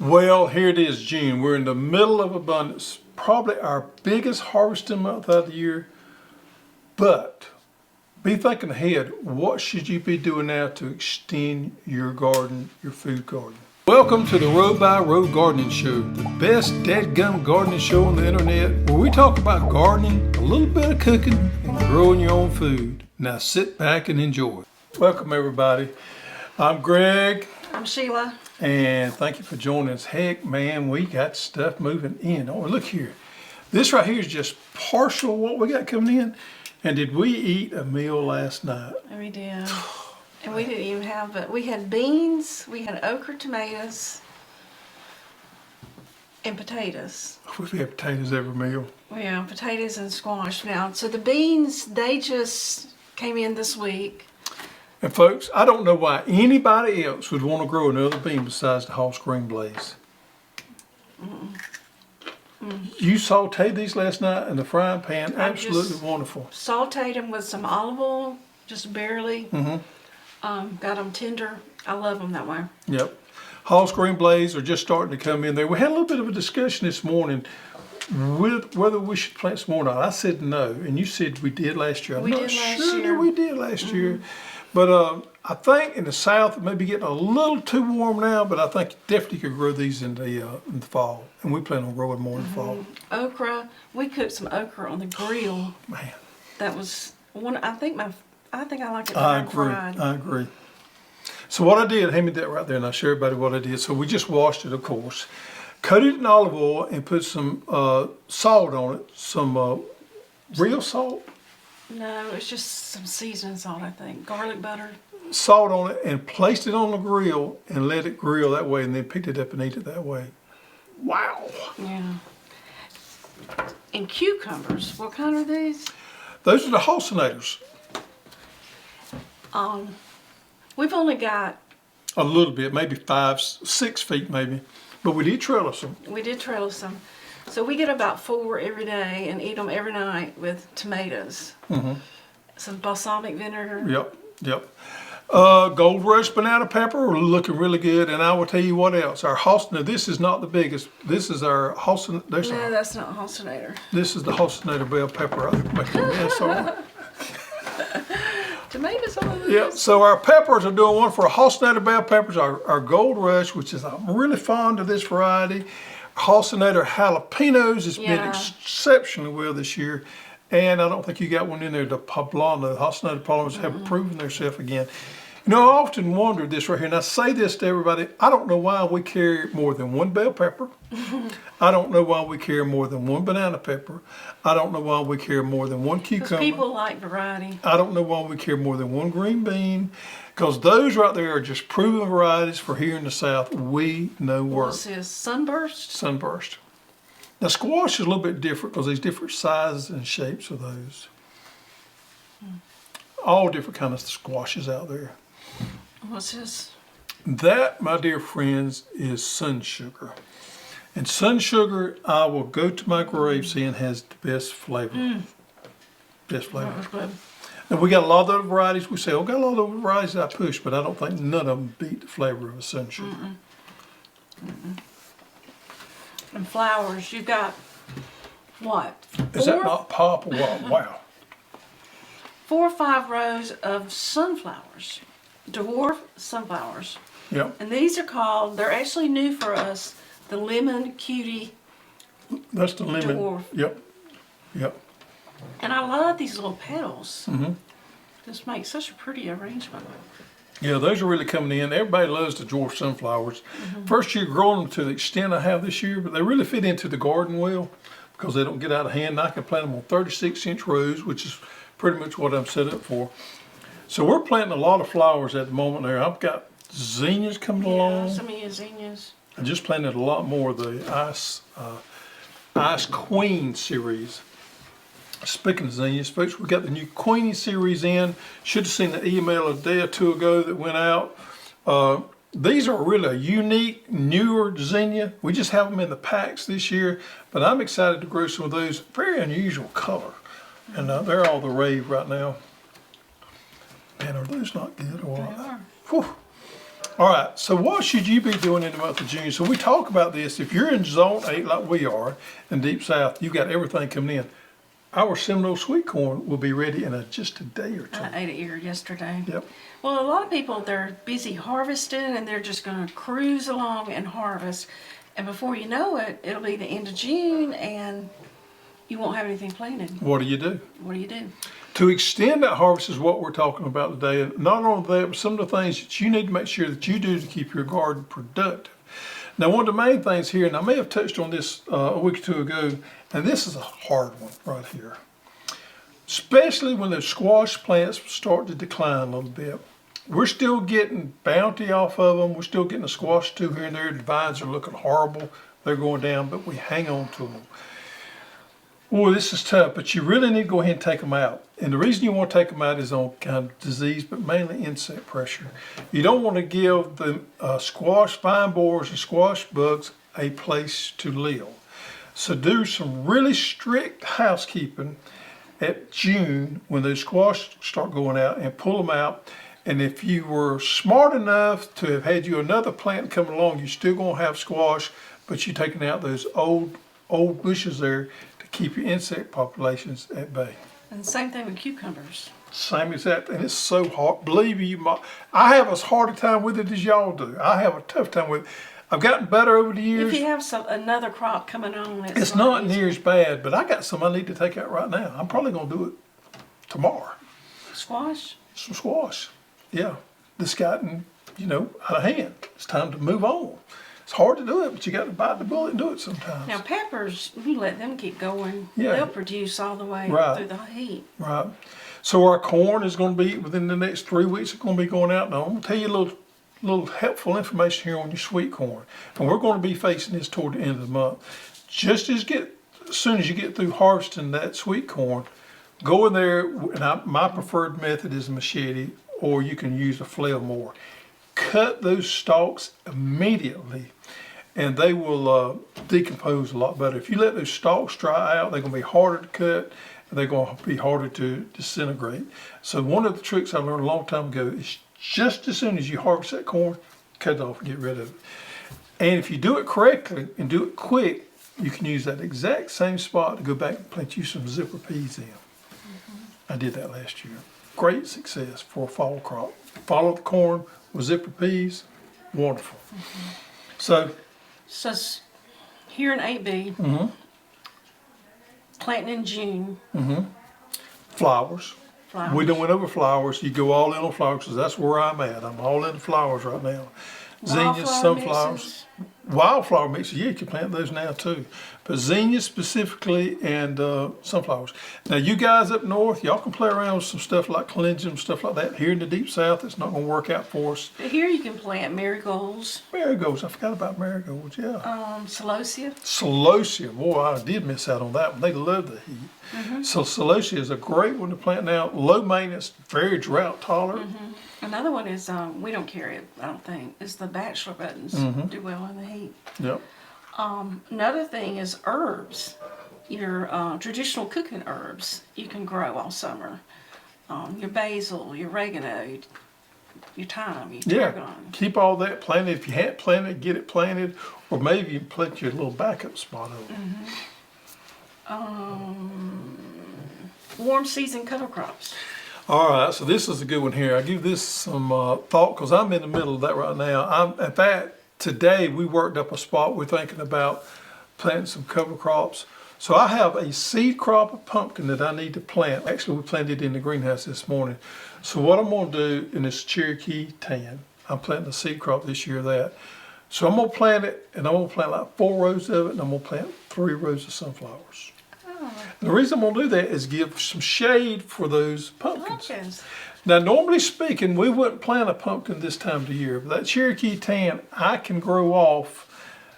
Well, here it is, June. We're in the middle of abundance, probably our biggest harvesting month of the year. But be thinking ahead, what should you be doing now to extend your garden, your food garden? Welcome to the Row by Row Gardening Show, the best dadgum gardening show on the internet, where we talk about gardening, a little bit of cooking, and growing your own food. Now sit back and enjoy. Welcome everybody. I'm Greg. I'm Sheila. And thank you for joining us. Heck, man, we got stuff moving in. Oh, look here. This right here is just partial what we got coming in. And did we eat a meal last night? We did. And we didn't even have, but we had beans, we had okra tomatoes, and potatoes. We have potatoes every meal. Yeah, potatoes and squash now. So the beans, they just came in this week. And folks, I don't know why anybody else would want to grow another bean besides the Hoss Green Blaze. You sauteed these last night in the frying pan. Absolutely wonderful. Sauteed them with some olive oil, just barely. Got them tender. I love them that way. Yep. Hoss Green Blaze are just starting to come in there. We had a little bit of a discussion this morning with whether we should plant some more or not. I said no, and you said we did last year. I'm not sure that we did last year. But I think in the south it may be getting a little too warm now, but I think you definitely could grow these in the fall. And we plan on growing more in the fall. Okra, we cooked some okra on the grill. Man. That was one, I think I like it I agree. So what I did, hand me that right there and I'll show everybody what I did. So we just washed it, of course. Coated it in olive oil and put some salt on it. Some real salt. No, it's just some seasoning salt, I think. Garlic butter. Salt on it and placed it on the grill and let it grill that way and then picked it up and ate it that way. Wow. Yeah. And cucumbers, what kind are these? Those are the Hossinators. We've only got a little bit, maybe 5, 6 feet maybe, but we did trellis them. We did trellis them. So we get about 4 every day and eat them every night with tomatoes. Some balsamic vinegar. Yep. Gold Rush banana pepper are looking really good, and I will tell you what else. Our Hossinator, this is not the biggest. This is our Hossinator. No, that's not Hossinator. This is the Hossinator bell pepper. I'm making a mess on it. Tomatoes on it. Yeah, so our peppers are doing one for Hossinator bell peppers, our Gold Rush, which is, I'm really fond of this variety. Hossinator jalapenos has been exceptionally well this year. And I don't think you got one in there, the poblano. Hossinator poblanos have proven themselves again. You know, I often wondered this right here, and I say this to everybody, I don't know why we carry more than one bell pepper. I don't know why we carry more than one banana pepper. I don't know why we carry more than one cucumber. Because people like variety. I don't know why we carry more than one green bean. Because those right there are just proven varieties for here in the South. We know work. What's this, Sunburst? Sunburst. Now squash is a little bit different because there's different sizes and shapes of those. All different kinds of squashes out there. What's this? That, my dear friends, is sun sugar. And sun sugar, I will go to my grave saying has the best flavor. Best flavor. And we got a lot of those varieties. We say, oh, got a lot of those varieties I push, but I don't think none of them beat the flavor of a sun sugar. And flowers, you've got what? Is that not pop or what? Wow. 4 or 5 rows of sunflowers, dwarf sunflowers. Yep. And these are called, they're actually new for us, the Lemon Cutie. That's the lemon. Dwarf. Yep. And I love these little petals. Just make such a pretty arrangement. Yeah, those are really coming in. Everybody loves the dwarf sunflowers. First year growing them to the extent I have this year, but they really fit into the garden well because they don't get out of hand. And I can plant them on 36-inch rows, which is pretty much what I'm set up for. So we're planting a lot of flowers at the moment there. I've got zinnias coming along. Some of your zinnias. I just planted a lot more of the Ice Queen series. Speaking of zinnias, folks, we got the new Queenie series in. Should have seen the email a day or two ago that went out. These are really a unique, newer zinnia. We just have them in the packs this year, but I'm excited to grow some of those. Very unusual color, and they're all the rave right now. Man, are those not good or what? They are. Whew. All right, so what should you be doing in the month of June? So we talk about this. If you're in zone 8 like we are in Deep South, you got everything coming in. Our Seminole sweet corn will be ready in just a day or two. I ate it here yesterday. Yep. Well, a lot of people, they're busy harvesting and they're just going to cruise along and harvest. And before you know it, it'll be the end of June and you won't have anything planted. What do you do? What do you do? To extend that harvest is what we're talking about today. And not only that, but some of the things that you need to make sure that you do to keep your garden productive. Now, one of the main things here, and I may have touched on this a week or two ago, and this is a hard one right here. Especially when the squash plants start to decline a little bit. We're still getting bounty off of them. We're still getting a squash or two here and there. The vines are looking horrible. They're going down, but we hang on to them. Boy, this is tough, but you really need to go ahead and take them out. And the reason you want to take them out is on kind of disease, but mainly insect pressure. You don't want to give the squash vine borers and squash bugs a place to live. So do some really strict housekeeping at June when those squash start going out and pull them out. And if you were smart enough to have had you another plant coming along, you're still going to have squash, but you're taking out those old bushes there to keep your insect populations at bay. And the same thing with cucumbers. Same exact, and it's so hard. Believe me, I have as hard a time with it as y'all do. I have a tough time with it. I've gotten better over the years. If you have another crop coming on, It's not near as bad, but I got some I need to take out right now. I'm probably going to do it tomorrow. Squash? Some squash. Yeah. This gotten, out of hand. It's time to move on. It's hard to do it, but you got to bite the bullet and do it sometimes. Now peppers, you let them keep going. Yeah. They'll produce all the way Right. through the heat. Right. So our corn is going to be, within the next 3 weeks, it's going to be going out. Now, I'm going to tell you a little helpful information here on your sweet corn. And we're going to be facing this toward the end of the month. Just as soon as you get through harvesting that sweet corn, go in there, and my preferred method is a machete, or you can use a flail mower. Cut those stalks immediately, and they will decompose a lot better. If you let those stalks dry out, they're going to be harder to cut, and they're going to be harder to disintegrate. So one of the tricks I learned a long time ago is just as soon as you harvest that corn, cut it off and get rid of it. And if you do it correctly and do it quick, you can use that exact same spot to go back and plant you some zipper peas in. I did that last year. Great success for a fall crop. Follow the corn with zipper peas, wonderful. So here in 8B, planting in June. Flowers. We done went over flowers. You go all in on flowers because that's where I'm at. I'm all into flowers right now. Zinnias, sunflowers. Wildflower mixes, yeah, you can plant those now too. But zinnias specifically and sunflowers. Now you guys up north, y'all can play around with some stuff like calendula, stuff like that. Here in the deep south, it's not going to work out for us. But here you can plant marigolds. Marigolds, I forgot about marigolds, yeah. Celosia. Celosia, boy, I did miss out on that one. They love the heat. So celosia is a great one to plant now. Low maintenance, very drought tolerant. Another one is, we don't carry it, I don't think, is the bachelor buttons. Do well in the heat. Yep. Another thing is herbs. Your traditional cooking herbs you can grow all summer. Your basil, your oregano, your thyme, your tarragon. Keep all that planted. If you hadn't planted, get it planted, or maybe you plant your little backup spot over. Warm season cover crops. All right, so this is a good one here. I give this some thought because I'm in the middle of that right now. In fact, today we worked up a spot. We're thinking about planting some cover crops. So I have a seed crop of pumpkin that I need to plant. Actually, we planted it in the greenhouse this morning. So what I'm going to do in this Cherokee tan, I'm planting a seed crop this year of that. So I'm going to plant it, and I'm going to plant like 4 rows of it, and I'm going to plant 3 rows of sunflowers. The reason I'm going to do that is give some shade for those pumpkins. Now, normally speaking, we wouldn't plant a pumpkin this time of the year, but that Cherokee tan, I can grow off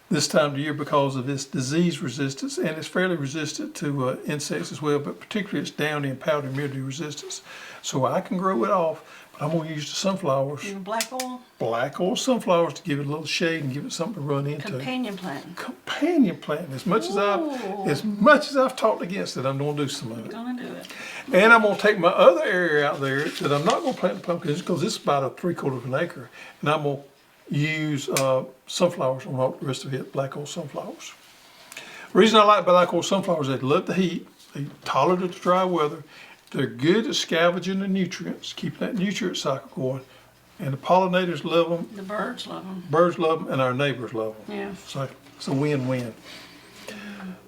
this time of the year because of its disease resistance, and it's fairly resistant to insects as well, but particularly its downy and powdery mildew resistance. So I can grow it off, but I'm going to use the sunflowers. Black oil? Black oil sunflowers to give it a little shade and give it something to run into. Companion planting. Companion planting. As much as I've talked against it, I'm going to do some of it. You're going to do it. And I'm going to take my other area out there that I'm not going to plant the pumpkins because this is about a 3/4 of an acre, and I'm going to use sunflowers on all the rest of it, black oil sunflowers. The reason I like black oil sunflowers is they love the heat, they tolerate the dry weather, they're good at scavenging the nutrients, keeping that nutrient cycle going, and the pollinators love them. The birds love them. Birds love them, and our neighbors love them. Yeah. So it's a win-win.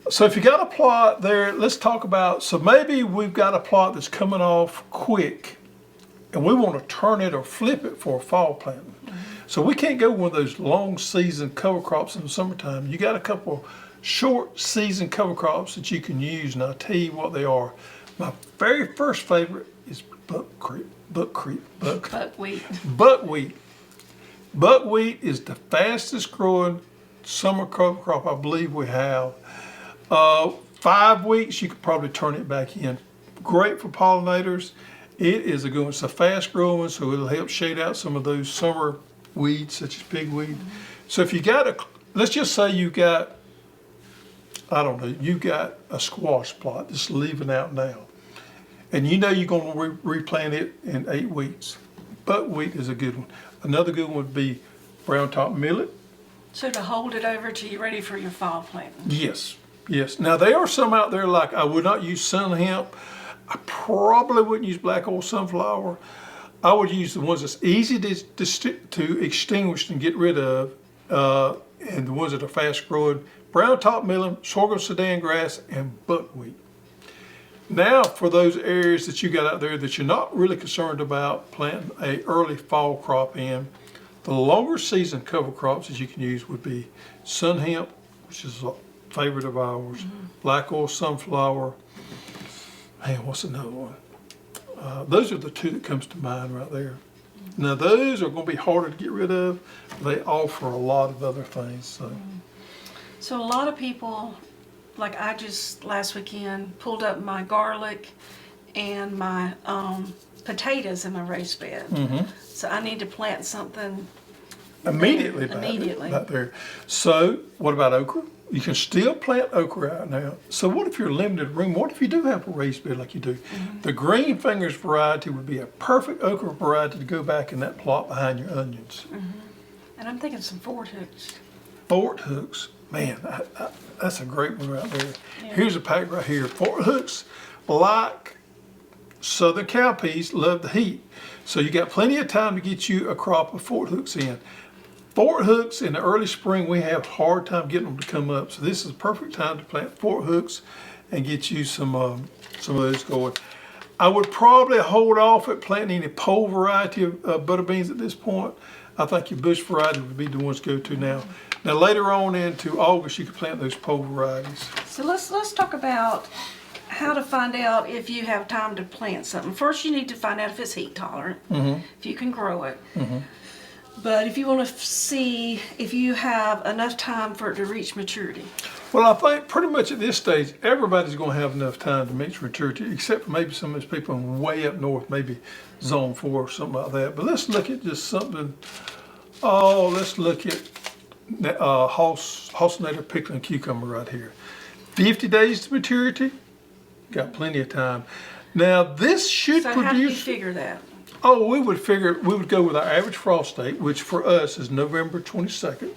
So if you got a plot there, let's talk about, so maybe we've got a plot that's coming off quick, and we want to turn it or flip it for a fall planting. So we can't go with those long season cover crops in the summertime. You got a couple short season cover crops that you can use, and I'll tell you what they are. My very first favorite is buckwheat. Buckwheat is the fastest growing summer cover crop I believe we have. 5 weeks you could probably turn it back in. Great for pollinators. It is a good one. It's a fast growing, so it'll help shade out some of those summer weeds such as pigweed. So if you got let's just say you got, I don't know, you got a squash plot just leaving out now, and you know you're going to replant it in 8 weeks. Buckwheat is a good one. Another good one would be brown top millet. So to hold it over till you're ready for your fall planting. Yes, yes. Now there are some out there like I would not use sun hemp. I probably wouldn't use black oil sunflower. I would use the ones that's easy to extinguish and get rid of, and the ones that are fast growing: brown top millet, sorghum sudan grass, and buckwheat. Now for those areas that you got out there that you're not really concerned about planting a early fall crop in, the longer season cover crops that you can use would be sun hemp, which is a favorite of ours, black oil sunflower. Man, what's another one? Those are the two that comes to mind right there. Now those are going to be harder to get rid of. They offer a lot of other things. So a lot of people, like I just last weekend pulled up my garlic and my potatoes in my raised bed. So I need to plant something Immediately back there. So what about okra? You can still plant okra out now. So what if you're limited room? What if you do have a raised bed like you do? The green fingers variety would be a perfect okra variety to go back in that plot behind your onions. And I'm thinking some Fort Hooks. Fort Hooks, man, that's a great one right there. Yeah. Here's a pack right here. Fort Hooks, like southern cowpeas, love the heat. So you got plenty of time to get you a crop of Fort Hooks in. Fort Hooks in the early spring, we have a hard time getting them to come up. So this is a perfect time to plant Fort Hooks and get you some of those going. I would probably hold off at planting any pole variety of butter beans at this point. I think your bush variety would be the ones to go to now. Now later on into August, you can plant those pole varieties. So let's talk about how to find out if you have time to plant something. First, you need to find out if it's heat tolerant, if you can grow it. But if you want to see if you have enough time for it to reach maturity. Well, I think pretty much at this stage, everybody's going to have enough time to reach maturity, except for maybe some of those people way up north, maybe zone 4 or something like that. But let's look at just something. Oh, let's look at Hossinator pickling cucumber right here. 50 days to maturity. Got plenty of time. Now this should So produce. how do you figure that? Oh, we would go with our average frost date, which for us is November 22nd.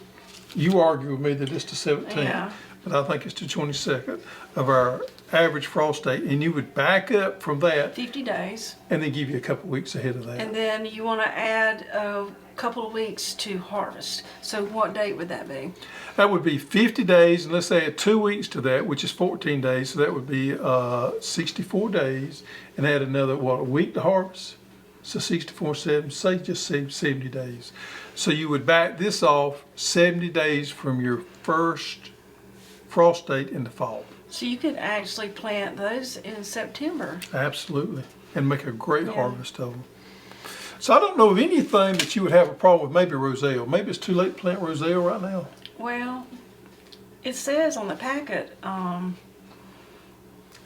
You argue with me that it's the 17th, Yeah. but I think it's the 22nd of our average frost date, and you would back up from that 50 days. and then give you a couple weeks ahead of that. And then you want to add a couple of weeks to harvest. So what date would that be? That would be 50 days, and let's add 2 weeks to that, which is 14 days, so that would be 64 days, and add another, a week to harvest? So 64, 7, say just 70 days. So you would back this off 70 days from your first frost date in the fall. So you could actually plant those in September. Absolutely, and make a great harvest of them. So I don't know of anything that you would have a problem with, maybe roselle. Maybe it's too late to plant roselle right now. Well, it says on the packet,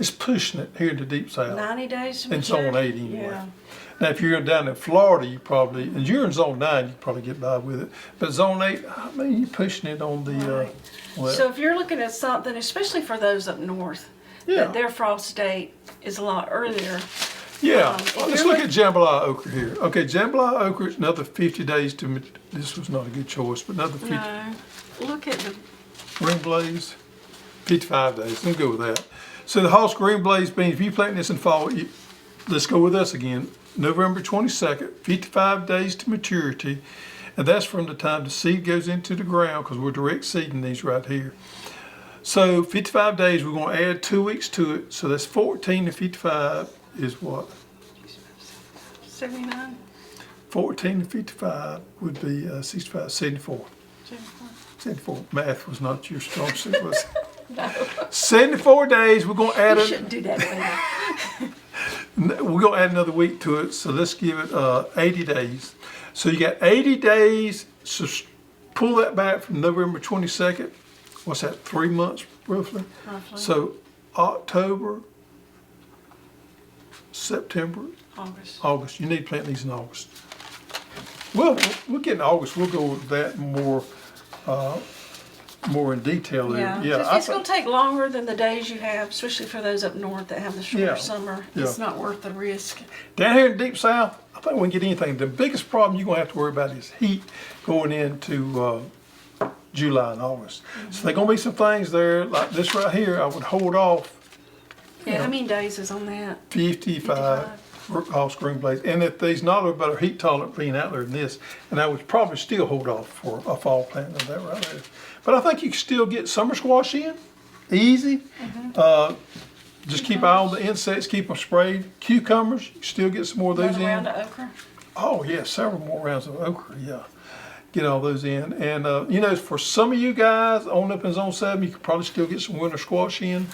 It's pushing it here in the deep south. 90 days to In maturity. zone 8 anyway. Yeah. Now, if you're down in Florida, you probably, and you're in zone 9, you probably get by with it. But zone 8, I mean, you're pushing it on the, Right. well, So if you're looking at something, especially for those up north, yeah. that their frost date is a lot earlier. Yeah, If let's you're look at jambalaya okra here. Okay, jambalaya okra is another 50 days to, this was not a good choice, but another 50. No, look at the, Green blaze, 55 days. Let's go with that. So the Hoss green blaze beans, if you plant this in fall, let's go with this again. November 22nd, 55 days to maturity. And that's from the time the seed goes into the ground, because we're direct seeding these right here. So 55 days, we're going to add 2 weeks to it. So that's 14 to 55 is what? 79, 14 to 55 would be 65, 74. 74. 74. Math was not your strong suit, was it? No, 74 days, we're going to add you it. shouldn't do that later. We're going to add another week to it, so let's give it 80 days. So you got 80 days, so pull that back from November 22nd. What's that, 3 months roughly? Roughly. So October, September, August. You need to plant these in August. Well, we'll get in August. We'll go with that more in detail there. Yeah, it's going to take longer than the days you have, especially for those up north that have the shorter Yeah, summer. yeah. It's not worth the risk. Down here in Deep South, I think we can get anything. The biggest problem you're going to have to worry about is heat going into July and August. So there's going to be some things there, like this right here, I would hold off Yeah, how many days is on that? 55 Hoss green blaze. And if there's not a better heat tolerant being out there than this, and I would probably still hold off for a fall planting of that right there. But I think you can still get summer squash in, easy. Just keep an eye on the insects, keep them sprayed. Cucumbers, you still get some more of those Another round in. of okra? Oh yeah, several more rounds of okra, yeah. Get all those in. And you know, for some of you guys on up in Zone 7, you could probably still get some winter squash in.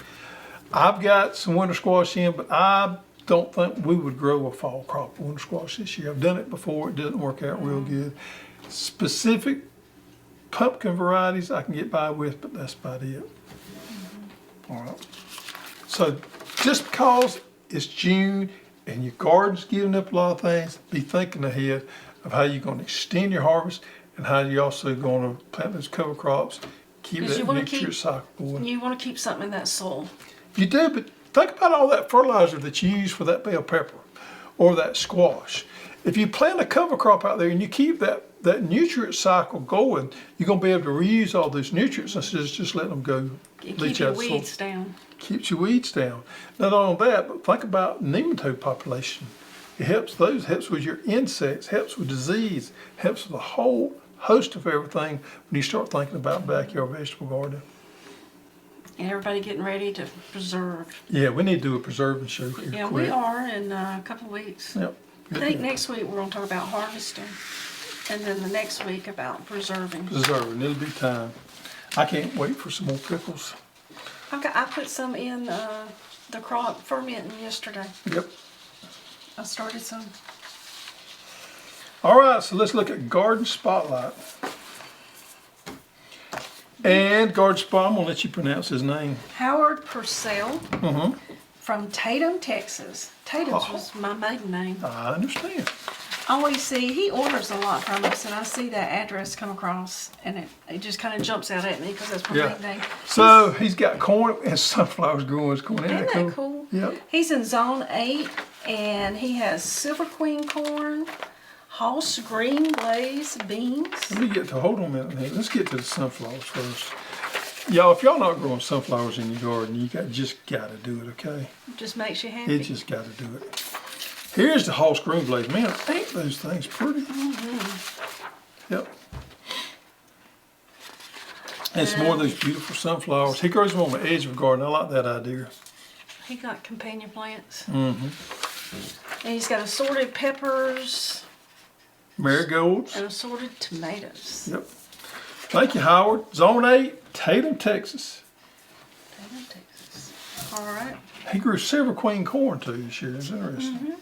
I've got some winter squash in, but I don't think we would grow a fall crop of winter squash this year. I've done it before, it didn't work out real good. Specific pumpkin varieties I can get by with, but that's about it. All right. So just because it's June and your garden's giving up a lot of things, be thinking ahead of how you're going to extend your harvest and how you're also going to plant those cover crops, keep Because that you wanna mixture keep- cycle going. You want to keep something in that soil. You do, but think about all that fertilizer that you use for that bell pepper or that squash. If you plant a cover crop out there and you keep that nutrient cycle going, you're going to be able to reuse all those nutrients instead of just letting them go It leach keeps your out the soil. weeds down. Keeps your weeds down. Not only that, but think about nematode population. It helps those, helps with your insects, helps with disease, helps with a whole host of everything when you start thinking about backyard vegetable gardening. And everybody getting ready to preserve. Yeah, we need to do a preserving show here Yeah, quick. we are in a couple of weeks. Yep. I think next week we're going to talk about harvesting. And then the next week about preserving. Preserving, it'll be time. I can't wait for some more pickles. Okay, I put some in the crop fermenting yesterday. Yep. I started some. All right, so let's look at Garden Spotlight. And Garden Spot, I'm gonna let you pronounce his name. Howard Purcell from Tatum, Texas. Tatum's was my maiden name. I understand. I always see, he orders a lot from us, and I see that address come across, and it just kind of jumps out at me because that's my Yeah. maiden name. So he's got corn and sunflowers growing his corn. Isn't that cool? Yep. He's in Zone 8, and he has Silver Queen corn, Hoss Green Blaze beans. Let me get to, hold on a minute here. Let's get to the sunflowers first. Y'all, if y'all not growing sunflowers in your garden, you just gotta do it, okay? Just makes you happy. You just gotta do it. Here's the Hoss Green Blaze. Man, ain't those things pretty? Yep. And some more of those beautiful sunflowers. He grows them on the edge of the garden. I like that idea. He got companion plants. And he's got assorted peppers Marigolds. and assorted tomatoes. Yep. Thank you, Howard. Zone 8, Tatum, Texas. Tatum, Texas. All right. He grew Silver Queen corn too this year. It's interesting.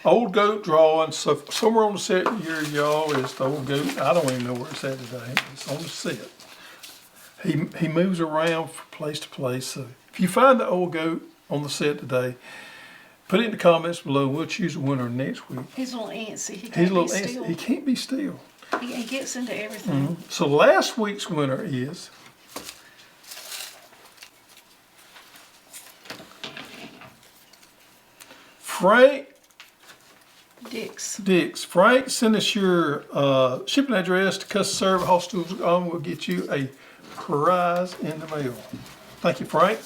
Old goat drawing. So somewhere on the set here, y'all, is the old goat. I don't even know where it's at today. It's on the set. He moves around from place to place. So if you find the old goat on the set today, put it in the comments below. We'll choose a winner next week. He's a little antsy. He He's can't a little be still. he can't be still. He gets into everything. So last week's winner is Frank Dix. Frank, send us your shipping address to customer service hosstools.com. We'll get you a prize in the mail. Thank you, Frank.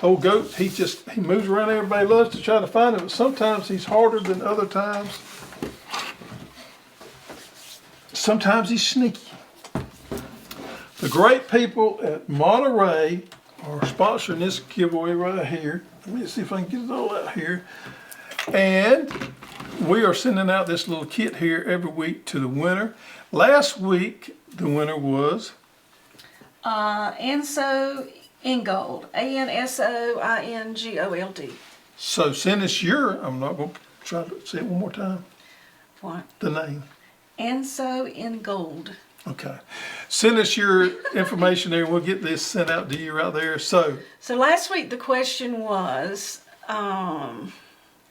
Old goat, he moves around. Everybody loves to try to find him, but sometimes he's harder than other times. Sometimes he's sneaky. The great people at Monterey are sponsoring this giveaway right here. Let me see if I can get it all out here. And we are sending out this little kit here every week to the winner. Last week, the winner was Anso Ingold. ANSOINGOLD. So send us your, I'm not going to try to say it one more time. What? The name. Anso Ingold. Okay. Send us your information there and we'll get this sent out to you right there. So last week the question was,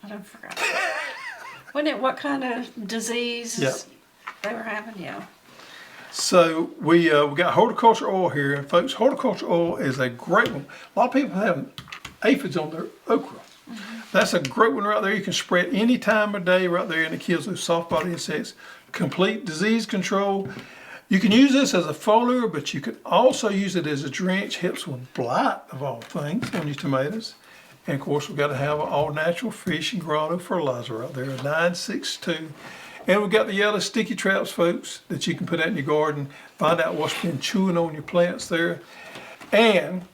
I don't forget. Wasn't it what kind of disease they were having? Yeah. So we got horticulture oil here, and folks, horticulture oil is a great one. A lot of people have aphids on their okra. That's a great one right there. You can spray it any time of day right there, and it kills those soft body insects. Complete disease control. You can use this as a foliar, but you can also use it as a drench. Helps with blight of all things on your tomatoes. And of course, we've got to have an all-natural fish and grotto fertilizer right there, a 962. And we've got the yellow sticky traps, folks, that you can put out in your garden. Find out what's been chewing on your plants there. And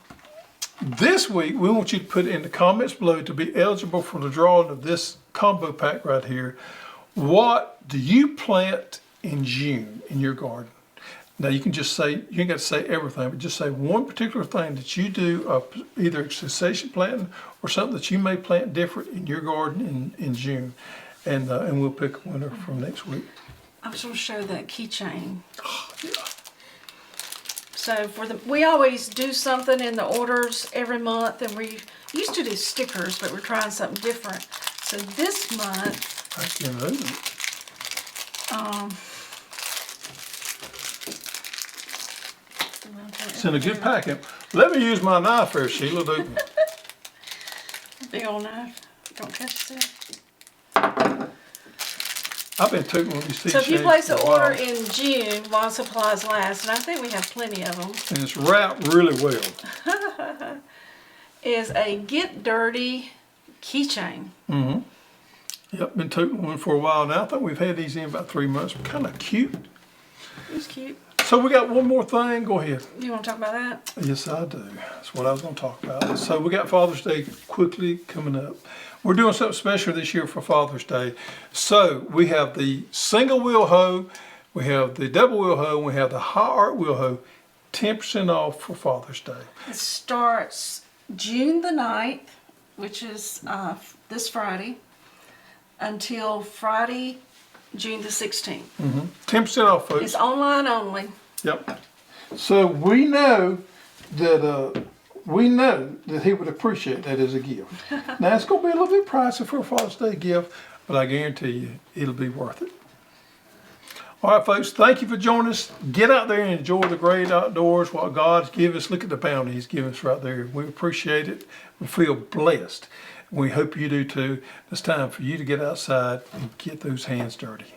this week, we want you to put in the comments below to be eligible for the drawing of this combo pack right here. What do you plant in June in your garden? Now you can just say, you ain't got to say everything, but just say one particular thing that you do, either cessation planting or something that you may plant different in your garden in June. And we'll pick a winner from next week. I was going to show that keychain. Oh, yeah. So we always do something in the orders every month, and we used to do stickers, but we're trying something different. So this month, I can't open it. It's in a good packet. Let me use my knife here, Sheila. Big old knife. Don't catch that. I've been tooting with these So if you place an order in June while supplies last, and I think we have plenty of them. And it's wrapped really well. Is a Get Dirty keychain. Mm-hmm. Yep, been tooting one for a while now. I think we've had these in about 3 months. Kind of cute. It's cute. So we got one more thing. Go ahead. You want to talk about that? Yes, I do. That's what I was going to talk about. So we got Father's Day quickly coming up. We're doing something special this year for Father's Day. So we have the single wheel hoe, we have the double wheel hoe, and we have the high art wheel hoe, 10% off for Father's Day. It starts June the 9th, which is this Friday, until Friday, June the 16th. 10% off, folks. It's online only. Yep. So we know that he would appreciate that as a gift. Now it's going to be a little bit pricey for a Father's Day gift, but I guarantee you it'll be worth it. All right, folks, thank you for joining us. Get out there and enjoy the great outdoors, what God's given us. Look at the bounty He's given us right there. We appreciate it. We feel blessed. We hope you do too. It's time for you to get outside and get those hands dirty.